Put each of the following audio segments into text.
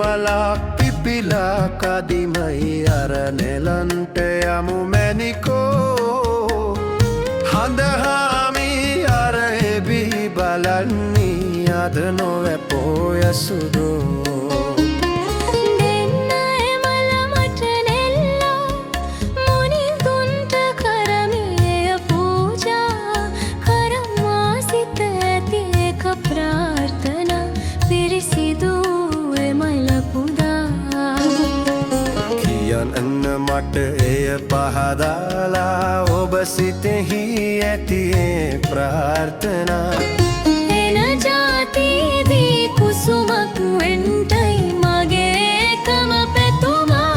මලක් පිපිලා කදිමයි අරනෙලන්ට යමු මැනිකෝ හඳහාමි අර එබිහි බලන්නේ අද නොවැ පෝයසුදෝ මට එය පහදාලා ඔබ සිතෙහි ඇතියේ ප්‍රාර්ථනා එන ජාතියේදී කුසුමක් වෙන්ටයි මගේ එකම පැතුමා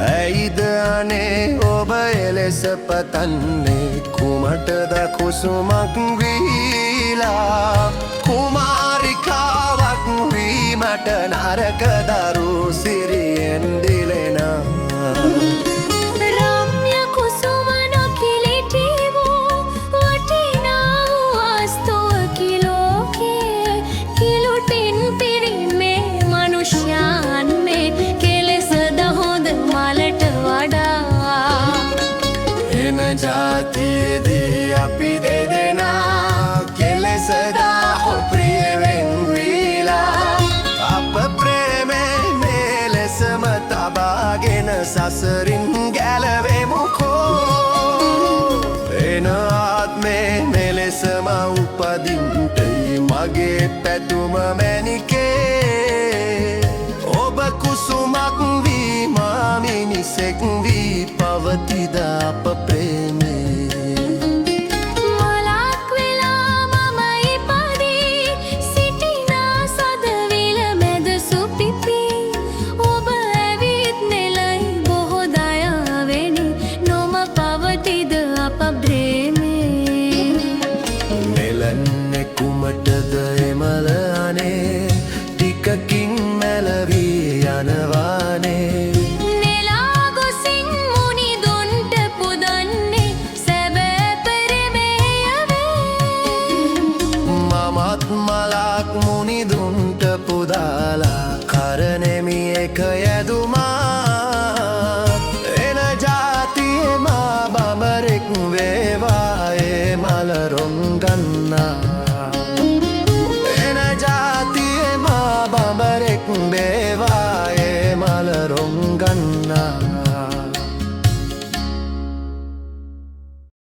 ඇයිද අනේ ඔබ එලෙස පතන්නේ කුමටද කුසුමක් වීලා කුමාරිකාවක් වීමට නරක දරු සිරියෙන් දිලෙනා රම්‍ය කුසුම නොකිලිටි වූ වටිනා වස්තුවකි ලෝකේ කිලුටින් පිරිමේ මනුෂ්‍යයන් මේ කෙලෙසද හොඳ මලට වඩා එන ජාතියේදී අපි දෙදෙනා කෙලෙසදා හො ප්‍රියවෙන් වීලා අප ප්‍රේමේ මේ ලෙසම තබාගෙන සසරින් ගැලවෙමුකෝ එන ආත්මේ මෙලෙසම උපදින්ටයි මගේ පැතුම මැනිකේ ඔබ කුසුමක් වී මා මිනිසෙක් වී පවතිද අප ප්‍රේමේ කුමටද එමල අනේ ටිකකින් මැලවී යනවානේ නෙලා ගොසින් මුනිදුන්ට පුදන්නේ සැබෑ පෙරමේය වේ මමත් මලක් මුනිදුන්ට පුදාලා කරනෙමි එක යැදුමා එන ජාතියේ මා බඹරෙක් වේවා ඒ මල රොන් ගන්නා